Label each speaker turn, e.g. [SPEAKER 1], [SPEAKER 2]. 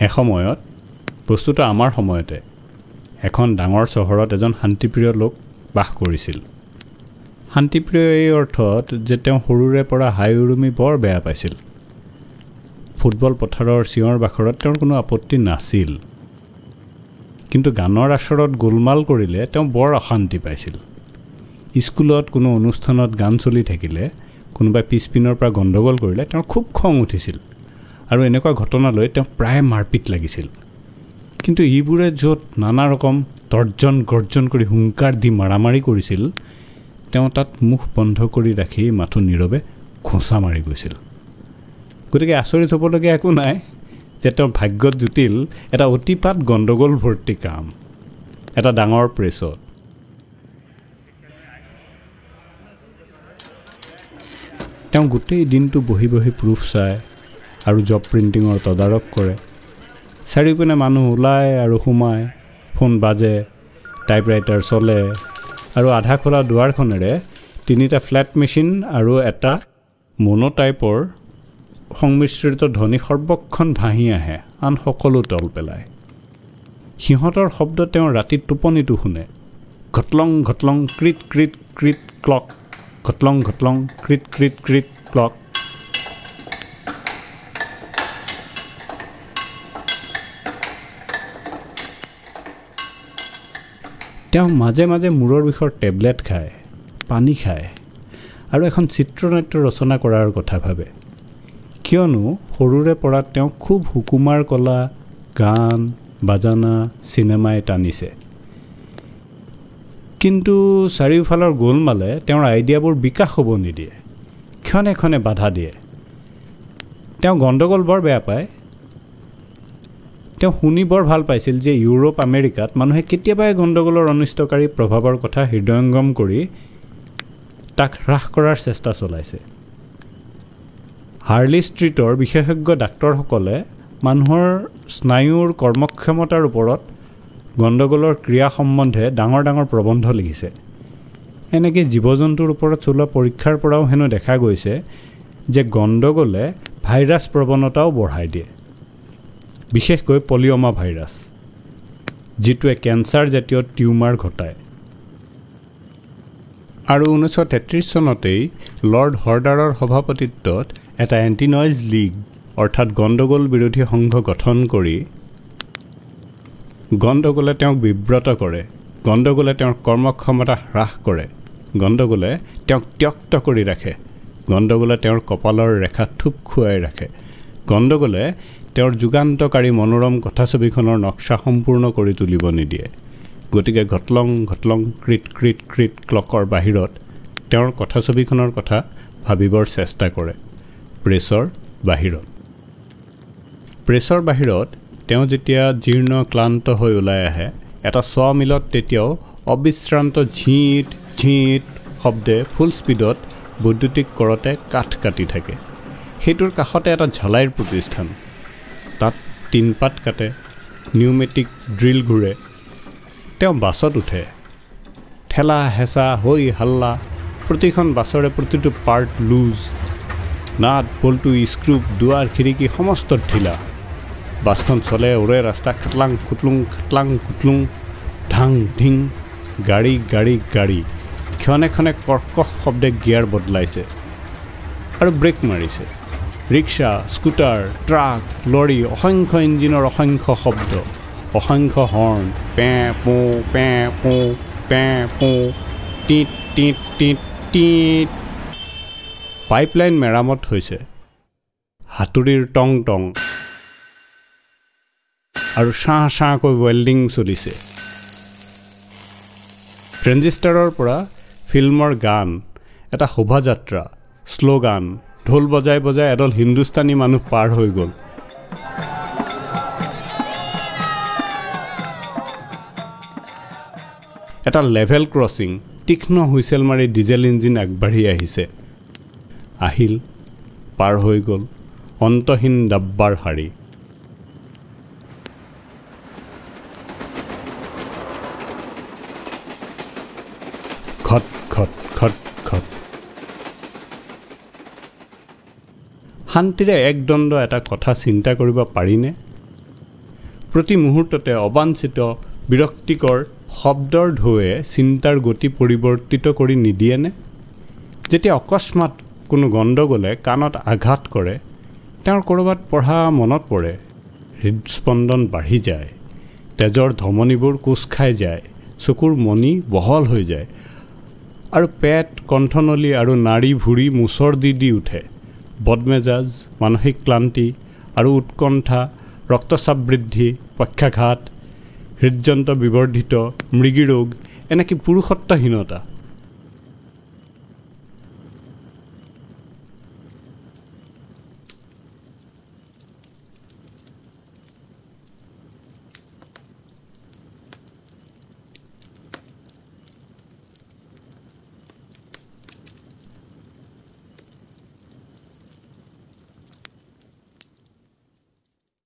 [SPEAKER 1] এসময়ত বস্তুটো আমাৰ সময়তে এখন ডাঙৰ চহৰত এজন শান্তিপ্ৰিয় লোক বাস কৰিছিল। শান্তিপ্ৰিয় এই অৰ্থত যে তেওঁ সৰুৰে পৰা হাই উৰুমি বৰ বেয়া পাইছিল। ফুটবল পথাৰৰ চিঞৰ বাখৰত তেওঁৰ কোনো আপত্তি নাছিল, কিন্তু গানৰ আচৰত গোলমাল কৰিলে তেওঁ বৰ অশান্তি পাইছিল। স্কুলত কোনো অনুষ্ঠানত গান চলি থাকিলে কোনোবাই পিছপিনৰ পৰা গণ্ডগোল কৰিলে তেওঁৰ খুব খং উঠিছিল, আৰু এনেকুৱা ঘটনালৈ তেওঁ প্ৰায় মাৰপিট লাগিছিল। কিন্তু ইবোৰে য'ত নানা ৰকম তৰ্জন গৰ্জন কৰি হুংকাৰ দি মাৰামাৰি কৰিছিল, তেওঁ তাত মুখ বন্ধ কৰি ৰাখি মাথো নীৰৱে খোঁচা মাৰি গৈছিল। গতিকে আচৰিত হ'বলগীয়া একো নাই যে তেওঁৰ ভাগ্যত জুটিল এটা অতিপাত গণ্ডগোল ভৰ্তি কাম, এটা ডাঙৰ প্ৰেছত। তেওঁ গোটেই দিনটো বহি বহি প্ৰুফ চায় আৰু জব প্ৰিণ্টিঙৰ তদাৰক কৰে। চাৰিওপিনে মানুহ ওলায় আৰু সোমায়, ফোন বাজে, টাইপৰাইটাৰ চলে, আৰু আধা খোলা দুৱাৰখনেৰে 3টা ফ্লেট মেচিন আৰু এটা মনোটাইপৰ সংমিশ্ৰিত ধ্বনি সৰ্বক্ষণ ভাহি আহে, আন সকলো তল পেলায়। সিহঁতৰ শব্দ তেওঁ ৰাতি টোপনিটো শুনে। ঘটলং ঘটলং ক্ৰিট ক্ৰিট ক্ৰিট ক্লক, ঘটলং ঘটলং ক্ৰিট ক্ৰিট ক্ৰিট ক্লক। তেওঁ মাজে মাজে মূৰৰ বিষৰ টেবলেট খায়, পানী খায়, আৰু এখন চিত্ৰনাট্য ৰচনা কৰাৰ কথা ভাবে। কিয়নো সৰুৰে পৰা তেওঁ খুব সুকুমাৰ কলা, গান বাজানা, চিনেমাই টানিছে। কিন্তু চাৰিওফালৰ গোলমালে তেওঁৰ আইডিয়াবোৰ বিকাশ হ'ব নিদিয়ে, ক্ষণে ক্ষণে বাধা দিয়ে। তেওঁ গণ্ডগোল বৰ বেয়া পায়। তেওঁ শুনি বৰ ভাল পাইছিল যে ইউৰোপ আমেৰিকাত মানুহে কেতিয়াবাই গণ্ডগোলৰ অনিষ্টকাৰী প্ৰভাৱৰ কথা হৃদয়ংগম কৰি তাক হ্ৰাস কৰাৰ চেষ্টা চলাইছে। হাৰ্লি ষ্ট্ৰীটৰ বিশেষজ্ঞ ডাক্তৰসকলে মানুহৰ স্নায়ুৰ কৰ্মক্ষমতাৰ ওপৰত গণ্ডগোলৰ ক্ৰিয়া সম্বন্ধে ডাঙৰ ডাঙৰ প্ৰবন্ধ লিখিছে। এনেকৈ জীৱ জন্তুৰ ওপৰত চলোৱা পৰীক্ষাৰ পৰাও হেনো দেখা গৈছে যে গণ্ডগোলে ভাইৰাছ প্ৰৱণতাও বঢ়াই দিয়ে, বিশেষকৈ পলিঅমা ভাইৰাছ, যিটোৱে কেঞ্চাৰ জাতীয় টিউমাৰ ঘটায়। আৰু 1933 চনতেই লৰ্ড হৰ্ডাৰৰ সভাপতিত্বত এটা এণ্টি নইজ লীগ অৰ্থাৎ গণ্ডগোল বিৰোধী সংঘ গঠন কৰি গণ্ডগোলে তেওঁক বিব্ৰত কৰে, গণ্ডগোলে তেওঁৰ কৰ্মক্ষমতা হ্ৰাস কৰে, গণ্ডগোলে তেওঁক ত্যক্ত কৰি ৰাখে, গণ্ডগোলে তেওঁৰ কপালৰ ৰেখা থুপ খুৱাই ৰাখে, গণ্ডগোলে তেওঁৰ যুগান্তকাৰী মনোৰম কথাছবিখনৰ নক্সা সম্পূৰ্ণ কৰি তুলিব নিদিয়ে। গতিকে ঘটলং ঘটলং ক্ৰিট ক্ৰিট ক্ৰিট ক্লকৰ বাহিৰত তেওঁৰ কথাছবিখনৰ কথা ভাবিবৰ চেষ্টা কৰে। প্ৰেছৰ বাহিৰত তেওঁ যেতিয়া জীৰ্ণ ক্লান্ত হৈ ওলাই আহে, এটা মিলত তেতিয়াও অবিশ্ৰান্ত ঝিঁট ঝিঁট শব্দে ফুল স্পীডত বৈদ্যুতিক কৰতে কাঠ কাটি থাকে। সেইটোৰ কাষতে এটা ঝালাইৰ প্ৰতিষ্ঠান, তাত টিনপাত কাটে, নিউমেটিক ড্ৰিল ঘূৰে। তেওঁ বাছত উঠে, ঠেলা হেঁচা হৈ হাল্লা, প্ৰতিখন বাছৰে প্ৰতিটো পাৰ্ট লুজ, নাট বল্টু স্ক্ৰু দুৱাৰ খিৰিকী সমস্ত ঢিলা। বাছখন চলে, উৰে ৰাস্তা, খাটলাং খুটলুং খাটলাং খুটলুং, ধাং ধিং, গাড়ী গাড়ী গাড়ী, ক্ষণে ক্ষণে কৰ্কশ শব্দে গিয়াৰ বদলাইছে আৰু ব্ৰেক মাৰিছে। ৰিক্সা, স্কুটাৰ, ট্ৰাক, লৰি, অসংখ্য ইঞ্জিনৰ অসংখ্য শব্দ, অসংখ্য হৰ্ণ, পেঁ পোঁ পেঁ পোঁ পেঁ পোঁ, টিট টিট টিট টিট। পাইপলাইন মেৰামত হৈছে, হাতুৰিৰ টং টং আৰু চাহ চাহকৈ ৱেল্ডিং চলিছে। ট্ৰেঞ্জিষ্টাৰৰ পৰা ফিল্মৰ গান, এটা শোভাযাত্ৰা, শ্লোগান, ঢোল বজাই বজাই এডল হিন্দুস্তানী মানুহ পাৰ হৈ গ'ল। এটা লেভেল ক্ৰছিং, তীক্ষ্ণ হুইচেল মাৰি ডিজেল ইঞ্জিন আগবাঢ়ি আহিছে। আহিল, পাৰ হৈ গ'ল, অন্তহীন ডাব্বাৰ শাৰী। খট খট খট খট। শান্তিৰে একদণ্ড এটা কথা চিন্তা কৰিব পাৰিনে? প্ৰতি মুহূৰ্ততে অবাঞ্ছিত বিৰক্তিকৰ শব্দৰ ঢৌৱে চিন্তাৰ গতি পৰিৱৰ্তিত কৰি নিদিয়েনে? যেতিয়া অকস্মাত কোনো গণ্ডগোলে কাণত আঘাত কৰে, তেওঁৰ ক'ৰবাত পঢ়া মনত পৰে, হৃদস্পন্দন বাঢ়ি যায়, তেজৰ ধমনীবোৰ কোচ খাই যায়, চকুৰ মণি বহল হৈ যায় আৰু পেট, কণ্ঠনলী আৰু নাড়ী ভুৰি মোচৰ দি উঠে। বদমেজাজ, মানসিক ক্লান্তি আৰু উৎকণ্ঠা, ৰক্তচাপ বৃদ্ধি, পক্ষাঘাত, হৃদযন্ত্ৰ বিবৰ্ধিত, মৃগী ৰোগ, এনেকৈ পুৰুষত্বহীনতা